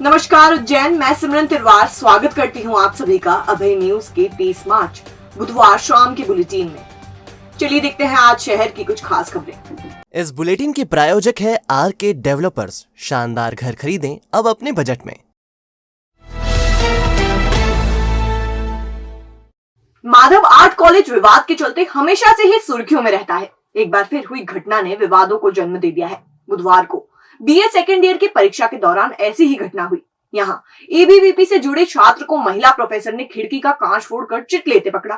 नमस्कार उज्जैन, मैं सिमरन तिरवार स्वागत करती हूं आप सभी का अभय न्यूज के 30 मार्च बुधवार शाम के बुलेटिन में। चलिए देखते हैं आज शहर की कुछ खास खबरें। इस बुलेटिन के प्रायोजक है आरके डेवलपर्स। शानदार घर खरीदें अब अपने बजट में। माधव आर्ट कॉलेज विवाद के चलते हमेशा से ही सुर्खियों में रहता है। एक बार फिर हुई घटना ने विवादों को जन्म दे दिया है। बुधवार को बीए सेकेंड ईयर की परीक्षा के दौरान ऐसी ही घटना हुई। यहाँ एबीवीपी से जुड़े छात्र को महिला प्रोफेसर ने खिड़की का कांच फोड़कर चिट लेते पकड़ा।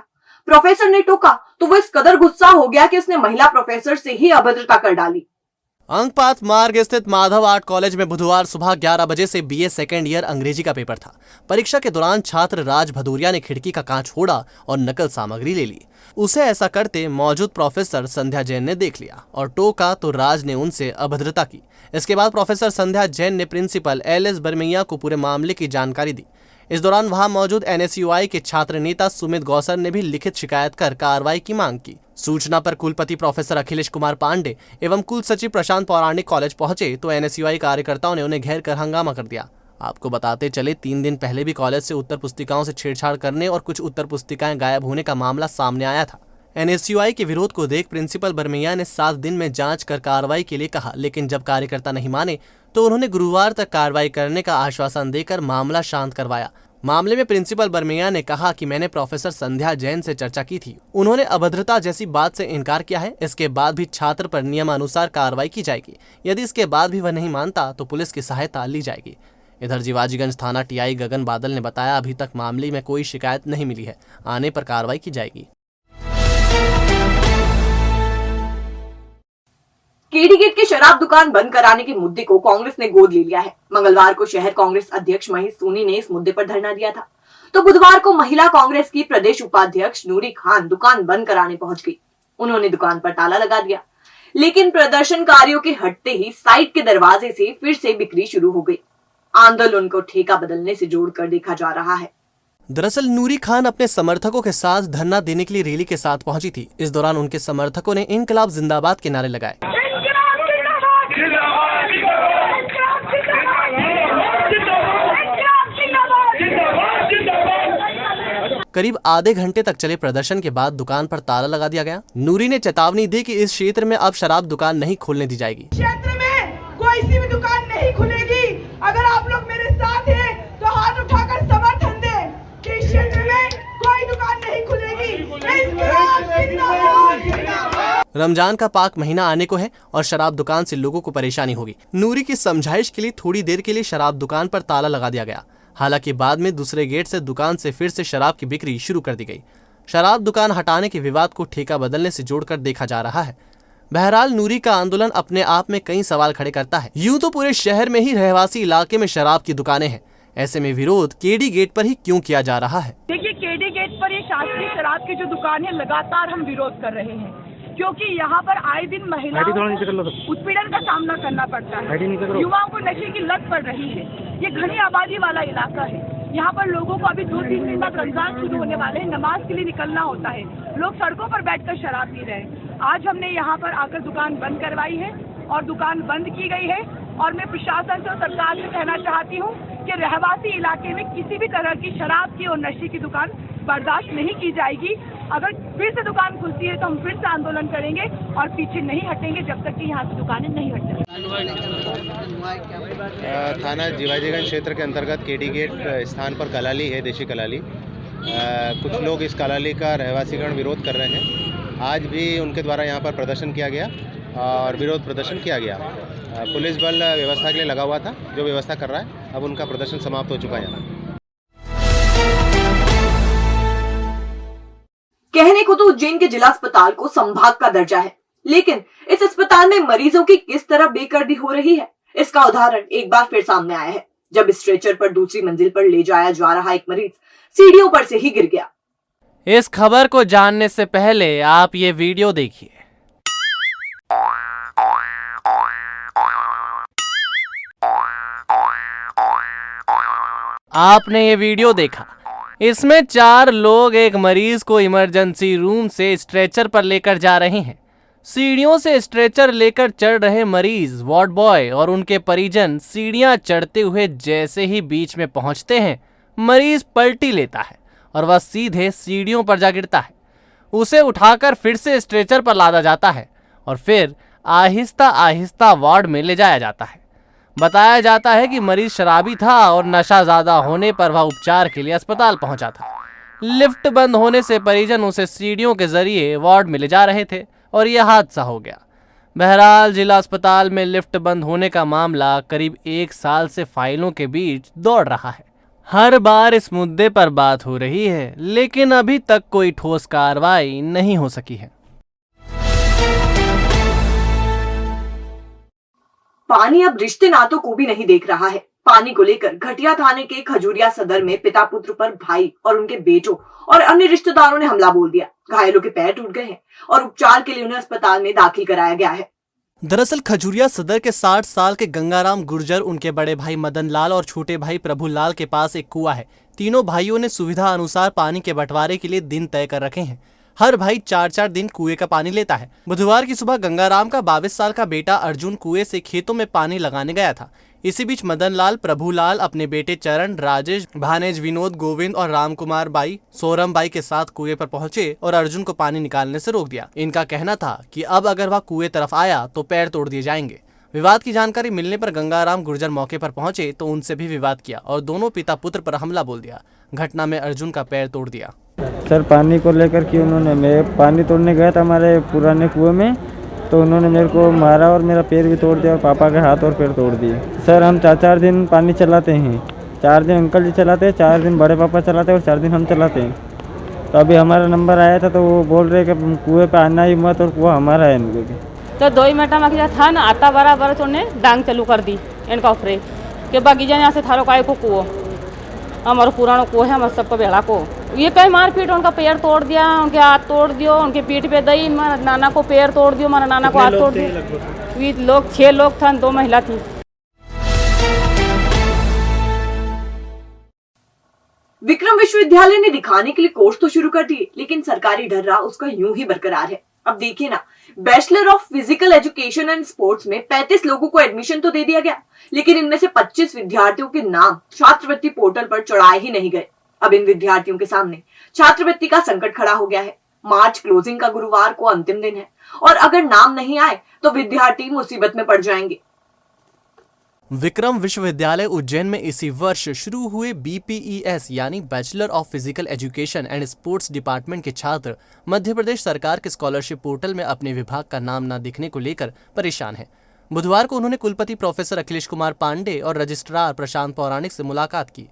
प्रोफेसर ने टोका तो वो इस कदर गुस्सा हो गया कि उसने महिला प्रोफेसर से ही अभद्रता कर डाली। अंकपात मार्ग स्थित माधव आर्ट कॉलेज में बुधवार सुबह 11 बजे से बीए सेकेंड ईयर अंग्रेजी का पेपर था। परीक्षा के दौरान छात्र राज भदौरिया ने खिड़की का कांच फोड़ा और नकल सामग्री ले ली। उसे ऐसा करते मौजूद प्रोफेसर संध्या जैन ने देख लिया और टोका तो राज ने उनसे अभद्रता की। इसके बाद प्रोफेसर संध्या जैन ने प्रिंसिपल एलएस बरमैया को पूरे मामले की जानकारी दी। इस दौरान वहां मौजूद एनएसयूआई के छात्र नेता सुमित गौसर ने भी लिखित शिकायत कर कार्रवाई की मांग की। सूचना पर कुलपति प्रोफेसर अखिलेश कुमार पांडे एवं कुल सचिव प्रशांत पौराणिक कॉलेज पहुंचे तो एनएसयूआई कार्यकर्ताओं ने उन्हें घेर कर हंगामा कर दिया। आपको बताते चले 3 दिन पहले भी कॉलेज से उत्तर पुस्तिकाओं से छेड़छाड़ करने और कुछ उत्तर पुस्तिकाएं गायब होने का मामला सामने आया था। एनएसयूआई के विरोध को देख प्रिंसिपल बरमैया ने 7 दिन में जांच कर कार्रवाई के लिए कहा, लेकिन जब कार्यकर्ता नहीं माने तो उन्होंने गुरुवार तक कार्रवाई करने का आश्वासन देकर मामला शांत करवाया। मामले में प्रिंसिपल बरमैया ने कहा कि मैंने प्रोफेसर संध्या जैन से चर्चा की थी, उन्होंने अभद्रता जैसी बात से इनकार किया है। इसके बाद भी छात्र पर नियमानुसार कार्रवाई की जाएगी। यदि इसके बाद भी वह नहीं मानता तो पुलिस की सहायता ली जाएगी। इधर जीवाजीगंज थाना टीआई गगन बादल ने बताया, अभी तक मामले में कोई शिकायत नहीं मिली है, आने पर कार्रवाई की जाएगी। केडी गेट की शराब दुकान बंद कराने के मुद्दे को कांग्रेस ने गोद ले लिया है। मंगलवार को शहर कांग्रेस अध्यक्ष महेश सोनी ने इस मुद्दे पर धरना दिया था, तो बुधवार को महिला कांग्रेस की प्रदेश उपाध्यक्ष नूरी खान दुकान बंद कराने पहुंच गई। उन्होंने दुकान पर ताला लगा दिया, लेकिन प्रदर्शनकारियों के हटते ही साइड के दरवाजे से फिर से बिक्री शुरू हो गई। आंदोलन को ठेका बदलने से जोड़कर देखा जा रहा है। दरअसल नूरी खान अपने समर्थकों के साथ धरना देने के लिए रैली के साथ पहुंची थी। इस दौरान उनके समर्थकों ने इनकलाब जिंदाबाद के नारे लगाए। करीब आधे घंटे तक चले प्रदर्शन के बाद दुकान पर ताला लगा दिया गया। नूरी ने चेतावनी दी कि इस क्षेत्र में अब शराब दुकान नहीं खोलने दी जाएगी। क्षेत्र में कोई सी भी दुकान नहीं खुलेगी। अगर आप लोग मेरे साथ हैं तो हाथ उठाकर समर्थन दें कि इस क्षेत्र में कोई दुकान नहीं खुलेगी। रमजान का पाक महीना आने को है और शराब दुकान से लोगों को परेशानी होगी। नूरी की समझाइश के लिए थोड़ी देर के लिए शराब दुकान पर ताला लगा दिया गया। हालांकि बाद में दूसरे गेट से दुकान से फिर से शराब की बिक्री शुरू कर दी गई। शराब दुकान हटाने के विवाद को ठेका बदलने से जोड़कर देखा जा रहा है। बहरहाल नूरी का आंदोलन अपने आप में कई सवाल खड़े करता है। यूं तो पूरे शहर में ही रहवासी इलाके में शराब की दुकानें हैं, ऐसे में विरोध केडी गेट पर ही क्यों किया जा रहा है? देखिए, केडी गेट पर ये शास्त्रीय शराब की जो दुकान है लगातार हम विरोध कर रहे हैं, क्योंकि यहाँ पर आए दिन महिलाओं को उत्पीड़न का सामना करना पड़ता है। युवाओं को नशे की लत पड़ रही है। ये घनी आबादी वाला इलाका है। यहाँ पर लोगों को अभी 2-3 दिन बाद रमजान शुरू होने वाले हैं, नमाज के लिए निकलना होता है। लोग सड़कों पर बैठकर शराब पी रहे हैं। आज हमने यहाँ पर आकर दुकान बंद करवाई है और दुकान बंद की गई है। और मैं प्रशासन से और सरकार से कहना चाहती हूँ कि रहवासी इलाके में किसी भी तरह की शराब की और नशे की दुकान बर्दाश्त नहीं की जाएगी। अगर फिर से दुकान खुलती है तो हम फिर से आंदोलन करेंगे और पीछे नहीं हटेंगे जब तक कि यहाँ से दुकानें नहीं हट जाएंगी। थाना जीवाजीगंज क्षेत्र के अंतर्गत केडी गेट स्थान पर कलाली है, देशी कलाली। कुछ लोग इस कलाली का रहवासीगण विरोध कर रहे हैं। आज भी उनके द्वारा यहाँ पर प्रदर्शन किया गया और विरोध प्रदर्शन किया गया। पुलिस बल व्यवस्था के लिए लगा हुआ था, जो व्यवस्था कर रहा है। अब उनका प्रदर्शन समाप्त हो चुका है। यहाँ कहने को तो उज्जैन के जिला अस्पताल को संभाग का दर्जा है, लेकिन इस अस्पताल में मरीजों की किस तरह बेदर्दी हो रही है, इसका उदाहरण एक बार फिर सामने आया है, जब स्ट्रेचर पर दूसरी मंजिल पर ले जाया जा रहा एक मरीज सीढ़ियों पर से ही गिर गया। इस खबर को जानने से पहले आप ये वीडियो देखिए। आपने ये वीडियो देखा, इसमें 4 लोग एक मरीज को इमरजेंसी रूम से स्ट्रेचर पर लेकर जा रहे हैं। सीढ़ियों से स्ट्रेचर लेकर चढ़ रहे मरीज, वार्ड बॉय और उनके परिजन सीढ़ियां चढ़ते हुए जैसे ही बीच में पहुंचते हैं, मरीज पलटी लेता है और वह सीधे सीढ़ियों पर जा गिरता है। उसे उठाकर फिर से स्ट्रेचर पर लादा जाता है और फिर आहिस्ता आहिस्ता वार्ड में ले जाया जाता है। बताया जाता है कि मरीज शराबी था और नशा ज्यादा होने पर वह उपचार के लिए अस्पताल पहुंचा था। लिफ्ट बंद होने से परिजन उसे सीढ़ियों के जरिए वार्ड में ले जा रहे थे और यह हादसा हो गया। बहरहाल जिला अस्पताल में लिफ्ट बंद होने का मामला करीब 1 साल से फाइलों के बीच दौड़ रहा है। हर बार इस मुद्दे पर बात हो रही है, लेकिन अभी तक कोई ठोस कार्रवाई नहीं हो सकी है। पानी अब रिश्ते नातों को भी नहीं देख रहा है। पानी को लेकर घटिया थाने के खजूरिया सदर में पिता पुत्र पर भाई और उनके बेटों और अन्य रिश्तेदारों ने हमला बोल दिया। घायलों के पैर टूट गए हैं और उपचार के लिए उन्हें अस्पताल में दाखिल कराया गया है। दरअसल खजूरिया सदर के 60 साल के गंगाराम गुर्जर, उनके बड़े भाई मदन लाल और छोटे भाई प्रभुलाल के पास एक कुआं है। तीनों भाइयों ने सुविधा अनुसार पानी के बंटवारे के लिए दिन तय कर रखे हैं। हर भाई 4-4 दिन कुएं का पानी लेता है। बुधवार की सुबह गंगाराम का 22 साल का बेटा अर्जुन कुएं से खेतों में पानी लगाने गया था। इसी बीच मदन लाल, प्रभुलाल अपने बेटे चरण, राजेश, भानेज विनोद, गोविंद और रामकुमार बाई, सोरम बाई के साथ कुएं पर पहुंचे और अर्जुन को पानी निकालने से रोक दिया। इनका कहना था कि अब अगर वह कुएं तरफ आया तो पैर तोड़ दिए जाएंगे। विवाद की जानकारी मिलने पर गंगाराम गुर्जर मौके पर पहुंचे तो उनसे भी विवाद किया और दोनों पिता पुत्र पर हमला बोल दिया। घटना में अर्जुन का पैर तोड़ दिया। सर पानी को लेकर कि उन्होंने, मैं पानी तोड़ने गया था हमारे पुराने कुएं में, तो उन्होंने मेरे को मारा और मेरा पैर भी तोड़ दिया और पापा के हाथ और पैर तोड़ दिए। सर हम 4-4 दिन पानी चलाते हैं। 4 दिन अंकल जी चलाते हैं, 4 दिन बड़े पापा चलाते हैं और 4 दिन हम चलाते हैं। तो अभी हमारा नंबर आया था तो वो बोल रहे कि कुएं पे आना ही मत और कुआं हमारा है इनके भी। तो 2 मिनट में था ना आता बराबर तो ने डांग चालू कर दी इनका ऊपर के बगीचा यहाँ से थारो काय को कुओ हमारा पुराना कुओं है, हमारे सबका बेड़ा को ये कई मारपीट, उनका पैर तोड़ दिया, उनके हाथ तोड़ दियो, उनके पीठ पे दई, मेरा नाना को पैर तोड़ दियो, मेरा नाना को हाथ तोड़ दियो। लोग 6 लोग थे, 2 महिला थी। विक्रम विश्वविद्यालय ने दिखाने के लिए कोर्स तो शुरू कर दिए, लेकिन सरकारी ढर्रा उसका यूं ही बरकरार है। अब देखिए ना, bachelor of physical education and sports में 35 लोगों को एडमिशन तो दे दिया गया, लेकिन इनमें से 25 विद्यार्थियों के नाम छात्रवृत्ति पोर्टल पर चढ़ाए ही नहीं गए। अब इन विद्यार्थियों के सामने छात्रवृत्ति का संकट खड़ा हो गया है। मार्च क्लोजिंग का गुरुवार को अंतिम दिन है और अगर नाम नहीं आए तो विद्यार्थी मुसीबत में पड़ जाएंगे। विक्रम विश्वविद्यालय उज्जैन में इसी वर्ष शुरू हुए BPES यानी bachelor of physical education and sports department के छात्र मध्य प्रदेश सरकार के स्कॉलरशिप पोर्टल में अपने विभाग का नाम न दिखने को लेकर परेशान हैं। बुधवार को उन्होंने कुलपति प्रोफेसर अखिलेश कुमार पांडे और रजिस्ट्रार प्रशांत पौराणिक से मुलाकात की।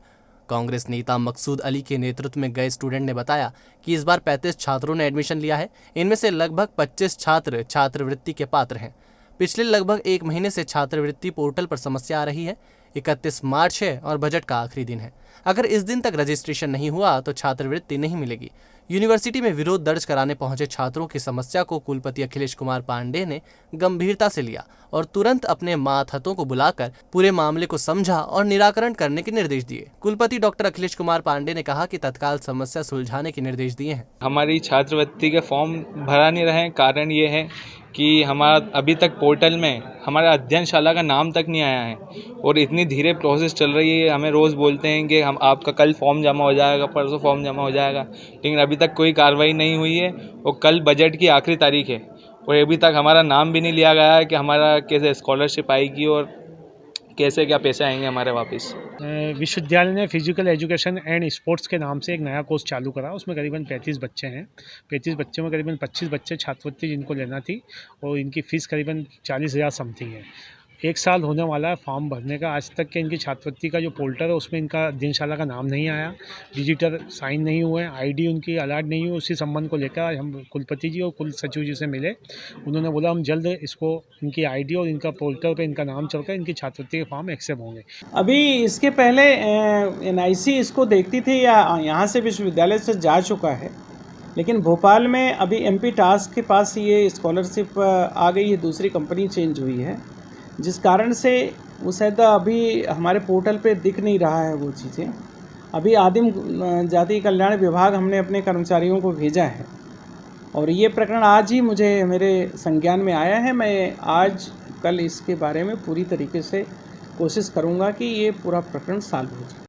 कांग्रेस नेता मकसूद अली के नेतृत्व में गए स्टूडेंट ने बताया कि इस बार 35 छात्रों ने एडमिशन लिया है। इनमें से लगभग 25 छात्र छात्रवृत्ति के पात्र हैं। पिछले लगभग 1 महीने से छात्रवृत्ति पोर्टल पर समस्या आ रही है। 31 मार्च है और बजट का आखिरी दिन है। अगर इस दिन तक रजिस्ट्रेशन नहीं हुआ तो छात्रवृत्ति नहीं मिलेगी। यूनिवर्सिटी में विरोध दर्ज कराने पहुंचे छात्रों की समस्या को कुलपति अखिलेश कुमार पांडे ने गंभीरता से लिया और तुरंत अपने मातहतों को बुलाकर पूरे मामले को समझा और निराकरण करने के निर्देश दिए। कुलपति डॉक्टर अखिलेश कुमार पांडे ने कहा कि तत्काल समस्या सुलझाने के निर्देश दिए हैं। हमारी छात्रवृत्ति के फॉर्म भरा नहीं रहे, कारण ये है कि हमारा अभी तक पोर्टल में हमारा अध्ययनशाला का नाम तक नहीं आया है और इतनी धीरे प्रोसेस चल रही है। हमें रोज़ बोलते हैं कि हम आपका कल फॉर्म जमा हो जाएगा, परसों फॉर्म जमा हो जाएगा, लेकिन अभी तक कोई कार्रवाई नहीं हुई है और कल बजट की आखिरी तारीख है और अभी तक हमारा नाम भी नहीं लिया गया है कि हमारा कैसे स्कॉलरशिप आएगी और कैसे क्या पैसे आएंगे हमारे वापस। विश्वविद्यालय ने फिजिकल एजुकेशन एंड स्पोर्ट्स के नाम से एक नया कोर्स चालू करा। उसमें करीबन 35 बच्चे हैं। 35 बच्चों में करीबन 25 बच्चे छात्रवृत्ति जिनको लेना थी और इनकी फ़ीस करीबन 40,000 समथिंग है। 1 साल होने वाला है फॉर्म भरने का। आज तक के इनकी छात्रवृत्ति का जो पोर्टल है उसमें इनका अध्ययनशाला का नाम नहीं आया, डिजिटल साइन नहीं हुए, आईडी उनकी अलर्ट नहीं हुई। उसी संबंध को लेकर आज हम कुलपति जी और कुल सचिव जी से मिले। उन्होंने बोला हम जल्द इसको इनकी आईडी और इनका पोर्टल पे इनका नाम चलकर इनकी छात्रवृत्ति के फॉर्म एक्सेप्ट होंगे। अभी इसके पहले NIC इसको देखती थी या यहाँ से विश्वविद्यालय से जा चुका है, लेकिन भोपाल में अभी MP टास्क के पास ये स्कॉलरशिप आ गई है, दूसरी कंपनी चेंज हुई है, जिस कारण से वो शायद अभी हमारे पोर्टल पे दिख नहीं रहा है वो चीज़ें। अभी आदिम जाति कल्याण विभाग हमने अपने कर्मचारियों को भेजा है और ये प्रकरण आज ही मुझे मेरे संज्ञान में आया है। मैं आज कल इसके बारे में पूरी तरीके से कोशिश करूंगा कि ये पूरा प्रकरण सॉल्व हो जाए।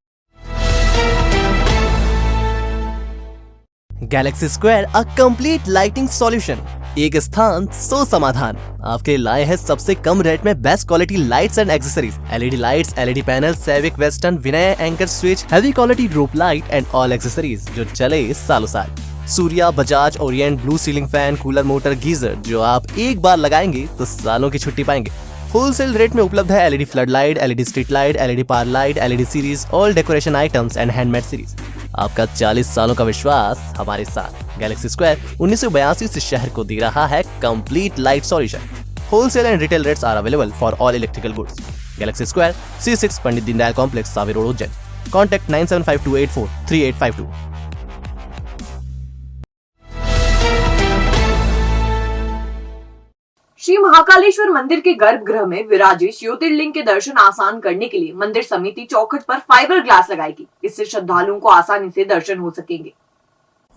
Galaxy Square a complete lighting solution, एक स्थान सो समाधान आपके लिए लाए हैं सबसे कम रेट में best quality lights and accessories, LED lights, LED panel, सैविक Western, Vinay Anchor switch, heavy quality rope light and all accessories जो चले सालों साल। Surya, Bajaj, Orient, blue ceiling fan, cooler, motor, geyser जो आप एक बार लगाएंगे तो सालों की छुट्टी पाएंगे। होलसेल रेट में उपलब्ध है LED flood light, LED street light, LED power light, LED series, all decoration items and handmade series. आपका 40 सालों का विश्वास हमारे साथ। गैलेक्सी स्क्वायर 1982 से शहर को दे रहा है complete light solution. Wholesale and retail rates are available for all electrical goods. Galaxy Square, C6 Pandit Deendayal complex, Savi road, Ujjain. Contact 9752843852। Shri Mahakaleshwar मंदिर के गर्भगृह में विराजित ज्योतिर्लिंग के दर्शन आसान करने के लिए मंदिर समिति चौखट पर फाइबर ग्लास लगाएगी। इससे श्रद्धालुओं को आसानी से दर्शन हो सकेंगे।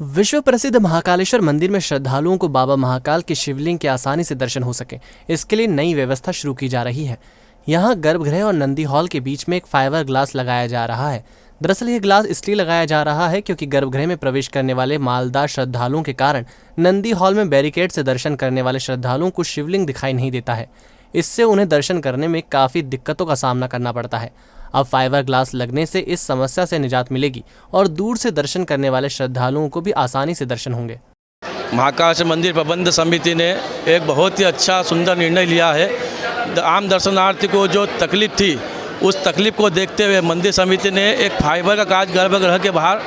विश्व प्रसिद्ध महाकालेश्वर मंदिर में श्रद्धालुओं को बाबा महाकाल के शिवलिंग के आसानी से दर्शन हो सके, इसके लिए नई व्यवस्था शुरू की जा रही है। यहाँ गर्भगृह और नंदी हॉल के बीच में एक फाइबर ग्लास लगाया जा रहा है। दरअसल यह ग्लास इसलिए लगाया जा रहा है क्योंकि गर्भगृह में प्रवेश करने वाले मालदार श्रद्धालुओं के कारण नंदी हॉल में बैरिकेड से दर्शन करने वाले श्रद्धालुओं को शिवलिंग दिखाई नहीं देता है। इससे उन्हें दर्शन करने में काफ़ी दिक्कतों का सामना करना पड़ता है। अब फाइबर ग्लास लगने से इस समस्या से निजात मिलेगी और दूर से दर्शन करने वाले श्रद्धालुओं को भी आसानी से दर्शन होंगे। महाकालेश्वर मंदिर प्रबंध समिति ने एक बहुत ही अच्छा सुंदर निर्णय लिया है। आम दर्शनार्थी को जो तकलीफ थी उस तकलीफ को देखते हुए मंदिर समिति ने एक फाइबर का कांच गर्भगृह के बाहर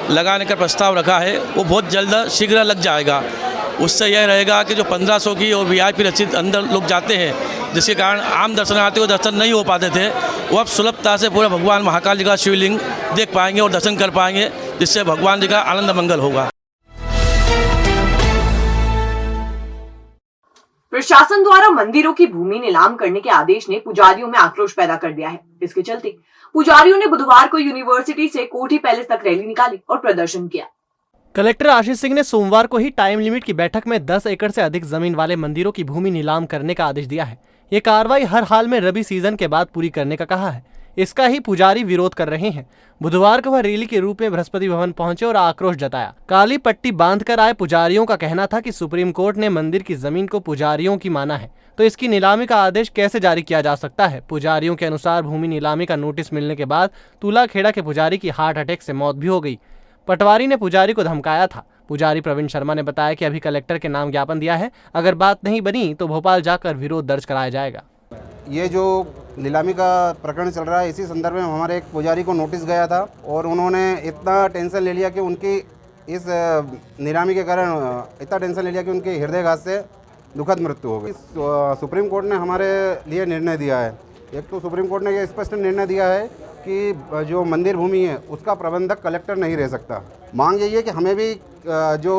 लगाने का प्रस्ताव रखा है। वो बहुत जल्द शीघ्र लग जाएगा। उससे यह रहेगा कि जो 1500 की और VIP रसीद अंदर लोग जाते हैं, जिसके कारण आम दर्शनार्थी को दर्शन नहीं हो पाते थे, वो अब सुलभता से पूरा भगवान महाकाल जी का शिवलिंग देख पाएंगे और दर्शन कर पाएंगे, जिससे भगवान जी का आनंद मंगल होगा। प्रशासन द्वारा मंदिरों की भूमि नीलाम करने के आदेश ने पुजारियों में आक्रोश पैदा कर दिया है। इसके चलते पुजारियों ने बुधवार को यूनिवर्सिटी से कोठी पैलेस तक रैली निकाली और प्रदर्शन किया। कलेक्टर आशीष सिंह ने सोमवार को ही टाइम लिमिट की बैठक में 10 एकड़ से अधिक जमीन वाले मंदिरों की भूमि नीलाम करने का आदेश दिया है। ये कार्रवाई हर हाल में रबी सीजन के बाद पूरी करने का कहा है। इसका ही पुजारी विरोध कर रहे हैं। बुधवार को वह रैली के रूप में बृहस्पति भवन पहुंचे और आक्रोश जताया। काली पट्टी बांधकर आए पुजारियों का कहना था कि सुप्रीम कोर्ट ने मंदिर की जमीन को पुजारियों की माना है, तो इसकी नीलामी का आदेश कैसे जारी किया जा सकता है। पुजारियों के अनुसार भूमि नीलामी का नोटिस मिलने के बाद तुलाखेड़ा के पुजारी की हार्ट अटैक से मौत भी हो गई। पटवारी ने पुजारी को धमकाया था। पुजारी प्रवीण शर्मा ने बताया कि अभी कलेक्टर के नाम ज्ञापन दिया है, अगर बात नहीं बनी तो भोपाल जाकर विरोध दर्ज कराया जाएगा। ये जो नीलामी का प्रकरण चल रहा है, इसी संदर्भ में हमारे एक पुजारी को नोटिस गया था और उन्होंने इतना टेंशन ले लिया कि उनकी इस नीलामी के कारण इतना टेंशन ले लिया कि उनके हृदयघात से दुखद मृत्यु हो गई। सुप्रीम कोर्ट ने हमारे लिए निर्णय दिया है। एक तो सुप्रीम कोर्ट ने ये स्पष्ट निर्णय दिया है कि जो मंदिर भूमि है उसका प्रबंधक कलेक्टर नहीं रह सकता। मांग यही है कि हमें भी जो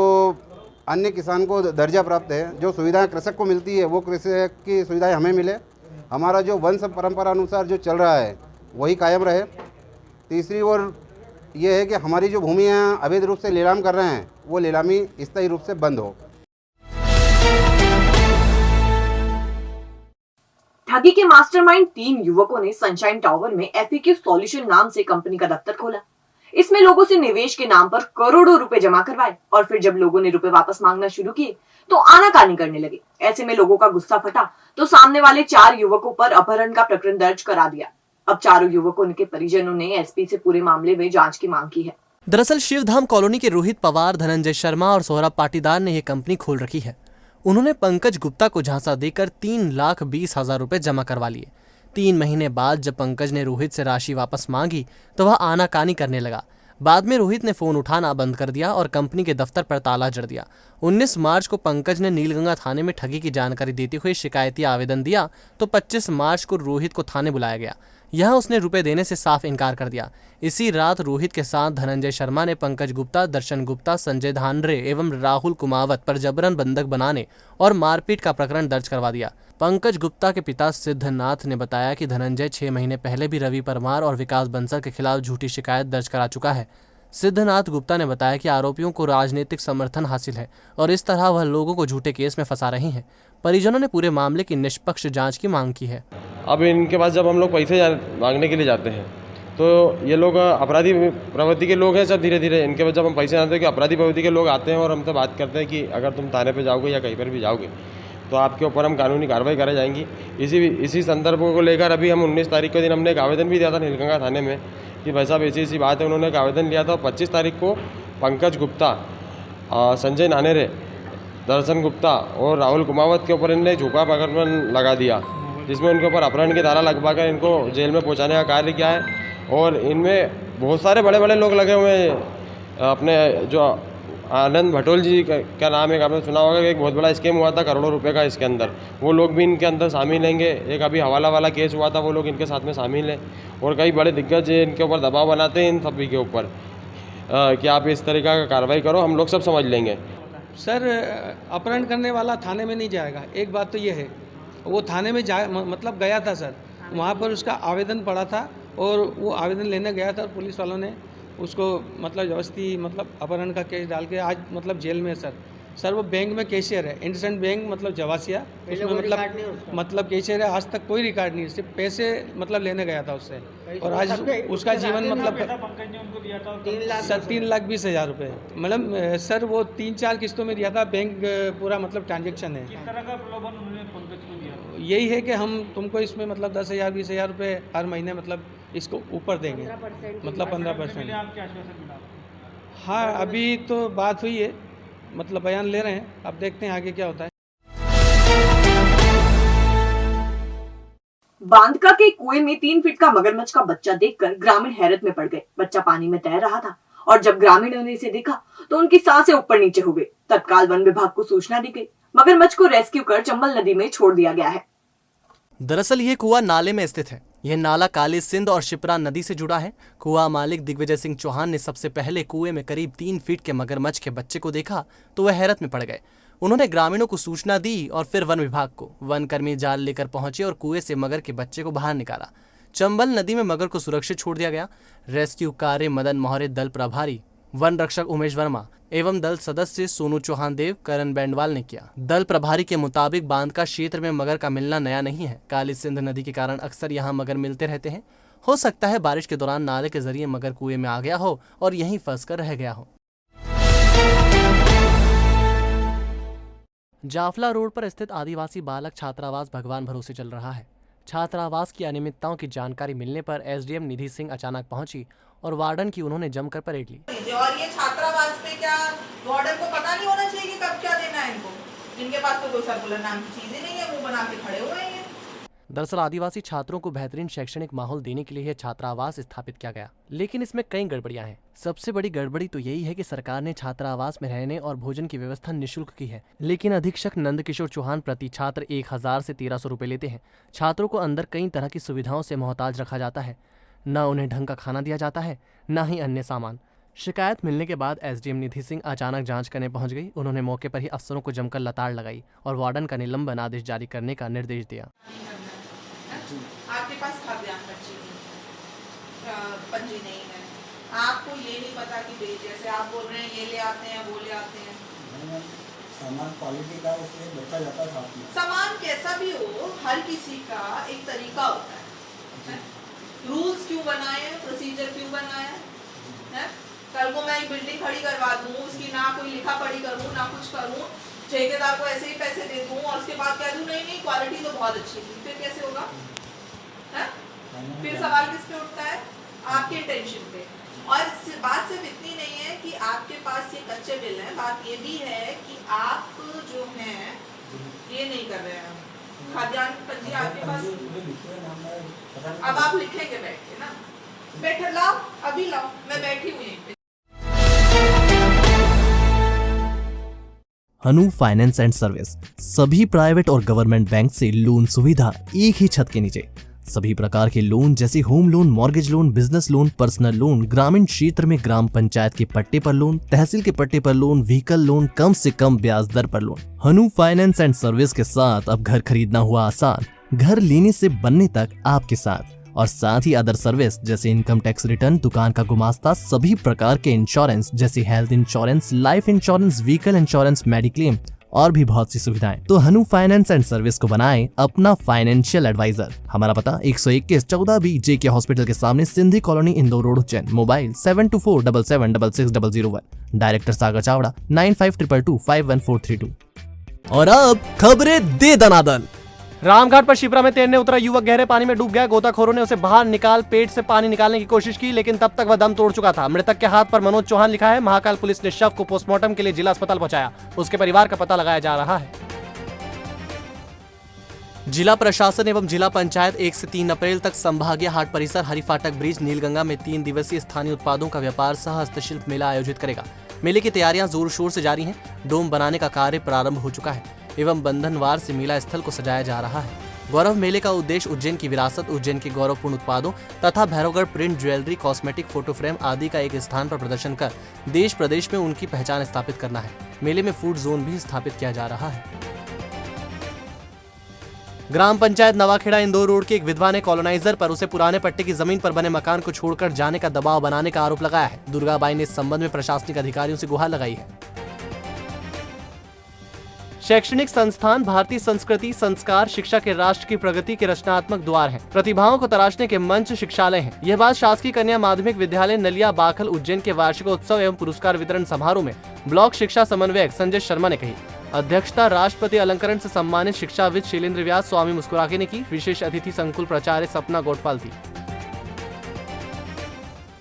अन्य किसान को दर्जा प्राप्त है, जो सुविधाएं कृषक को मिलती है, वो कृषक की सुविधाएं हमें मिले। हमारा जो वंश परंपरा अनुसार जो चल रहा है वही कायम रहे। तीसरी ओर ये है कि हमारी जो भूमियाँ अवैध रूप से नीलाम कर रहे हैं वो नीलामी स्थायी रूप से बंद हो। ठगी के मास्टरमाइंड 3 युवकों ने सनशाइन टावर में FAQ सॉल्यूशन नाम से कंपनी का दफ्तर खोला। इसमें लोगों से निवेश के नाम पर करोड़ों रुपए जमा करवाए और फिर जब लोगों ने रुपए वापस मांगना शुरू किए तो आनाकानी करने लगे। ऐसे में लोगों का गुस्सा फटा तो सामने वाले 4 युवकों पर अपहरण का प्रकरण दर्ज करा दिया। अब चारों युवकों के परिजनों ने SP से पूरे मामले में जांच की मांग की है। दरअसल शिवधाम कॉलोनी के रोहित पवार, धनंजय शर्मा और सोहराब पाटीदार ने यह कंपनी खोल रखी है। उन्होंने पंकज गुप्ता को झांसा देकर 3,20,000 रुपए जमा करवा लिए। 3 महीने बाद जब पंकज ने रोहित से राशि वापस मांगी तो वह आनाकानी करने लगा। बाद में रोहित ने फोन उठाना बंद कर दिया और कंपनी के दफ्तर पर ताला जड़ दिया। 19 मार्च को पंकज ने नीलगंगा थाने में ठगी की जानकारी देते हुए शिकायती आवेदन दिया तो 25 मार्च को रोहित को थाने बुलाया गया। यहाँ उसने रुपए देने से साफ इनकार कर दिया। इसी रात रोहित के साथ धनंजय शर्मा ने पंकज गुप्ता, दर्शन गुप्ता, संजय धानरे एवं राहुल कुमावत पर जबरन बंधक बनाने और मारपीट का प्रकरण दर्ज करवा दिया। पंकज गुप्ता के पिता सिद्धनाथ ने बताया कि धनंजय 6 महीने पहले भी रवि परमार और विकास बंसल के खिलाफ झूठी शिकायत दर्ज करा चुका है। सिद्धनाथ गुप्ता ने बताया कि आरोपियों को राजनीतिक समर्थन हासिल है और इस तरह वह लोगों को झूठे केस में फंसा रही हैं। परिजनों ने पूरे मामले की निष्पक्ष जांच की मांग की है। अब इनके पास जब हम लोग पैसे मांगने के लिए जाते हैं तो ये लोग अपराधी प्रवृत्ति के लोग हैं। सब धीरे धीरे इनके पास जब हम पैसे आते हैं कि अपराधी प्रवृत्ति के लोग आते हैं और हमसे बात करते हैं कि अगर तुम थाने पे जाओगे या कहीं पर भी जाओगे तो आपके ऊपर हम कानूनी कार्रवाई कराई जाएंगी। इसी संदर्भ को लेकर अभी हम 19 तारीख के दिन हमने एक आवेदन भी दिया था नीलगंगा थाने में कि भाई साहब ऐसी बात है। उन्होंने एक आवेदन लिया था। 25 तारीख को पंकज गुप्ता, संजय नानेरे, दर्शन गुप्ता और राहुल कुमावत के ऊपर इनने झूठा प्रकरण लगा दिया, जिसमें उनके ऊपर अपहरण की धारा लगवाकर इनको जेल में पहुंचाने का कार्य किया है। और इनमें बहुत सारे बड़े बड़े लोग लगे हुए हैं। अपने जो आनंद भटोल जी का नाम है, आपने सुना होगा कि एक बहुत बड़ा स्कीम हुआ था करोड़ों रुपए का इसके अंदर, वो लोग भी इनके अंदर शामिल रहेंगे। एक अभी हवाला वाला केस हुआ था, वो लोग इनके साथ में शामिल हैं। और कई बड़े दिग्गज इनके ऊपर दबाव बनाते हैं इन सभी के ऊपर कि आप इस तरीका का कार्रवाई करो, हम लोग सब समझ लेंगे। सर, अपहरण करने वाला थाने में नहीं जाएगा। एक बात तो ये है, वो थाने में मतलब गया था सर, वहाँ पर उसका आवेदन पड़ा था और वो आवेदन लेने गया था और पुलिस वालों ने उसको मतलब जबरदस्ती मतलब अपहरण का केस डाल के आज मतलब जेल में है सर। वो बैंक में कैशियर है, इंडसइंड बैंक मतलब जवासिया, उसमें मतलब कैशियर है। आज तक कोई रिकॉर्ड नहीं, सिर्फ पैसे मतलब लेने गया था उससे और आज उसका जीवन मतलब सर 3,20,000 रुपये। मतलब सर वो 3-4 किस्तों में दिया था। बैंक पूरा मतलब ट्रांजेक्शन है। किस तरह का प्रलोभन उन्होंने पंकज को दिया? यही है कि हम तुमको इसमें मतलब 10,000-20,000 रुपये हर महीने मतलब इसको ऊपर देंगे, मतलब 15%। हाँ, अभी तो बात हुई है, मतलब बयान ले रहे हैं, अब देखते हैं आगे क्या होता है। बांधका के कुएं में 3 फीट का मगरमच्छ का बच्चा देखकर ग्रामीण हैरत में पड़ गए। बच्चा पानी में तैर रहा था और जब ग्रामीणों ने इसे देखा तो उनकी सांसें ऊपर नीचे हो गई। तत्काल वन विभाग को सूचना दी गई। मगरमच्छ को रेस्क्यू कर चंबल नदी में छोड़ दिया गया है। दरअसल ये कुआं नाले में स्थित है। यह नाला काली सिंध और शिप्रा नदी से जुड़ा है। कुआं मालिक दिग्विजय सिंह चौहान ने सबसे पहले कुएं में करीब 3 फीट के मगरमच्छ के बच्चे को देखा तो वह हैरत में पड़ गए। उन्होंने ग्रामीणों को सूचना दी और फिर वन विभाग को। वन कर्मी जाल लेकर पहुंचे और कुएं से मगर के बच्चे को बाहर निकाला। चंबल नदी में मगर को सुरक्षित छोड़ दिया गया। रेस्क्यू कार्य मदन मोहरे दल प्रभारी वन रक्षक उमेश वर्मा एवं दल सदस्य सोनू चौहान देव करण बैंडवाल ने किया। दल प्रभारी के मुताबिक बांधका क्षेत्र में मगर का मिलना नया नहीं है। काली सिंध नदी के कारण अक्सर यहाँ मगर मिलते रहते हैं। हो सकता है बारिश के दौरान नाले के जरिए मगर कुएं में आ गया हो और यहीं फंसकर रह गया हो। जाफला रोड पर स्थित आदिवासी बालक छात्रावास भगवान भरोसे चल रहा है। छात्रावास की अनियमितताओं की जानकारी मिलने पर एसडीएम निधि सिंह अचानक पहुंची और वार्डन की उन्होंने जमकर परेड ली। और ये छात्रावास पे क्या वार्डन को पता नहीं होना चाहिए कि कब क्या देना है इनको? इनके पास तो कोई सर्कुलर नाम की चीज ही नहीं है, वो बना के खड़े हुए हैं। दरअसल आदिवासी छात्रों को बेहतरीन शैक्षणिक माहौल देने के लिए यह छात्रावास स्थापित किया गया, लेकिन इसमें कई गड़बड़ियां हैं। सबसे बड़ी गड़बड़ी तो यही है कि सरकार ने छात्रावास में रहने और भोजन की व्यवस्था निःशुल्क की है, लेकिन अधीक्षक नंदकिशोर चौहान प्रति छात्र 1,000 से 1,300 रुपए लेते हैं। छात्रों को अंदर कई तरह की सुविधाओं से मोहताज रखा जाता है। न उन्हें ढंग का खाना दिया जाता है, न ही अन्य सामान। शिकायत मिलने के बाद एसडीएम निधि सिंह अचानक जांच करने पहुंच गई। उन्होंने मौके पर ही अफसरों को जमकर लताड़ लगाई और वार्डन का निलंबन आदेश जारी करने का निर्देश दिया। आपके पास खाद्यान्न पंजी नहीं है, आपको ये नहीं पता कि जैसे आप बोल रहे हैं ये ले आते हैं वो ले आते हैं। सामान क्वालिटी का इसलिए बेचा जाता है साथ में। सामान कैसा भी हो, हर किसी का एक तरीका होता है। रूल्स क्यों बनाए, प्रोसीजर क्यों बनाया है? कल को मैं एक बिल्डिंग खड़ी करवा दूं, उसकी ना कोई लिखा पढ़ी करूं ना कुछ करूं, ठेकेदार को ऐसे ही पैसे दे दूं और उसके बाद कह दूं नहीं क्वालिटी तो बहुत अच्छी थी, फिर कैसे होगा? है? फिर सवाल किस पे उठता है? आपके टेंशन पे। और बात सिर्फ इतनी नहीं है कि आपके पास ये कच्चे बिल हैं, बात ये भी है कि आप जो हैं ये नहीं कर रहे हैं। खाद्यान्न पंजी आपके पास, अब आप लिखेंगे बैठ के ना, बैठे लाओ, अभी लाओ, मैं बैठी हुई यहीं पे। हनु फाइनेंस एंड सर्विस सभी प्राइवेट और गवर्नमेंट बैंक से लोन सुविधा एक ही छत के नीचे। सभी प्रकार के लोन जैसे home loan, mortgage loan, business loan, personal loan, ग्रामीण क्षेत्र में ग्राम पंचायत के पट्टे पर लोन, तहसील के पट्टे पर लोन, व्हीकल लोन, कम से कम ब्याज दर पर loan. Hanu finance and service के साथ अब घर खरीदना हुआ आसान, घर लेने से बनने तक आपके साथ। और साथ ही अदर सर्विस जैसे इनकम टैक्स रिटर्न, दुकान का गुमास्ता, सभी प्रकार के इंश्योरेंस जैसे health insurance, life insurance, vehicle insurance, mediclaim और भी बहुत सी सुविधाएं। तो हनु फाइनेंस एंड सर्विस को बनाएं अपना फाइनेंशियल एडवाइजर। हमारा पता 121-14B JK हॉस्पिटल के सामने, Sindhi colony, Indore road, Ujjain. Mobile 7247766601। Director Sagar Chawda 9522251432। और अब खबरें दे दनादन। रामघाट पर शिप्रा में तैरने उतरा युवक गहरे पानी में डूब गया। गोताखोरों ने उसे बाहर निकाल पेट से पानी निकालने की कोशिश की, लेकिन तब तक वह दम तोड़ चुका था। मृतक के हाथ पर मनोज चौहान लिखा है। महाकाल पुलिस ने शव को पोस्टमार्टम के लिए जिला अस्पताल पहुंचाया। उसके परिवार का पता लगाया जा रहा है। जिला प्रशासन एवं जिला पंचायत 1 से 3 अप्रैल तक संभागीय हाट परिसर हरिफाटक ब्रिज नीलगंगा में 3 दिवसीय स्थानीय उत्पादों का व्यापार सह हस्तशिल्प मेला आयोजित करेगा। मेले की तैयारियां जोर शोर से जारी हैं। डोम बनाने का कार्य प्रारंभ हो चुका है एवं बंधनवार से मेला स्थल को सजाया जा रहा है। गौरव मेले का उद्देश्य उज्जैन की विरासत, उज्जैन के गौरवपूर्ण उत्पादों तथा Bhairavgarh print jewellery, cosmetic, photo frame आदि का एक स्थान पर प्रदर्शन कर देश प्रदेश में उनकी पहचान स्थापित करना है। मेले में फूड जोन भी स्थापित किया जा रहा है। ग्राम पंचायत नवाखेड़ा इंदौर रोड की एक विधवा ने कॉलोनाइजर पर उसे पुराने पट्टे की जमीन पर बने मकान को छोड़कर जाने का दबाव बनाने का आरोप लगाया है। दुर्गाबाई ने इस संबंध में प्रशासनिक अधिकारियों से गुहार लगाई है। शैक्षणिक संस्थान भारतीय संस्कृति, संस्कार, शिक्षा के राष्ट्र की प्रगति के रचनात्मक द्वार हैं। प्रतिभाओं को तराशने के मंच शिक्षालय हैं। यह बात शासकीय कन्या माध्यमिक विद्यालय नलिया बाखल उज्जैन के वार्षिकोत्सव एवं पुरस्कार वितरण समारोह में ब्लॉक शिक्षा समन्वयक संजय शर्मा ने कही। अध्यक्षता राष्ट्रपति अलंकरण से सम्मानित शिक्षाविद शैलेंद्र व्यास स्वामी मुस्कुराके ने की। विशेष अतिथि संकुल प्राचार्य सपना गोटपाल थी।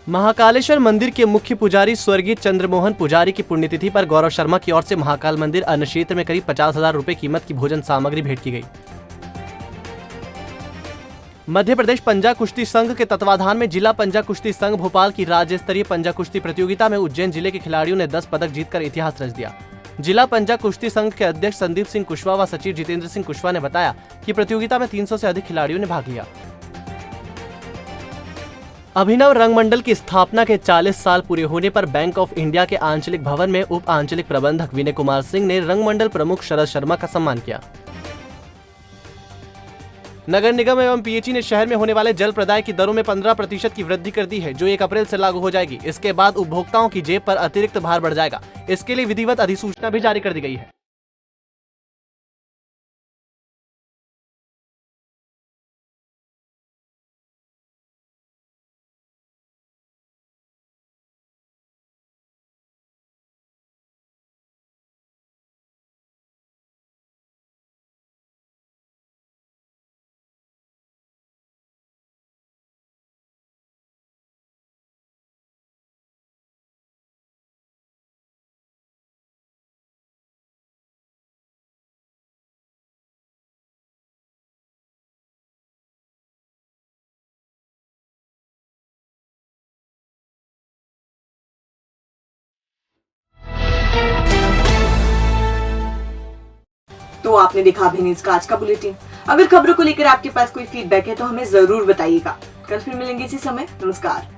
महाकालेश्वर मंदिर के मुख्य पुजारी स्वर्गीय चंद्रमोहन पुजारी की पुण्यतिथि पर गौरव शर्मा की ओर से महाकाल मंदिर अन्न क्षेत्र में करीब 50,000 रुपए कीमत की भोजन सामग्री भेंट की गई। मध्य प्रदेश पंजा कुश्ती संघ के तत्वाधान में जिला पंजा कुश्ती संघ भोपाल की राज्य स्तरीय पंजा कुश्ती प्रतियोगिता में उज्जैन जिले के खिलाड़ियों ने 10 पदक जीतकर इतिहास रच दिया। जिला पंजा कुश्ती संघ के अध्यक्ष संदीप सिंह कुशवाहा व सचिव जितेंद्र सिंह कुशवाहा ने बताया कि प्रतियोगिता में 300 से अधिक खिलाड़ियों ने भाग लिया। अभिनव रंगमंडल की स्थापना के 40 साल पूरे होने पर बैंक ऑफ इंडिया के आंचलिक भवन में उप आंचलिक प्रबंधक विनय कुमार सिंह ने रंगमंडल प्रमुख शरद शर्मा का सम्मान किया। नगर निगम एवं पीएचई ने शहर में होने वाले जल प्रदाय की दरों में 15% की वृद्धि कर दी है, जो 1 अप्रैल से लागू हो जाएगी। इसके बाद उपभोक्ताओं की जेब पर अतिरिक्त भार बढ़ जाएगा। इसके लिए विधिवत अधिसूचना भी जारी कर दी गई है। तो आपने देखा अभी न्यूज का आज का बुलेटिन। अगर खबरों को लेकर आपके पास कोई फीडबैक है तो हमें जरूर बताइएगा। कल फिर मिलेंगे इसी समय। नमस्कार।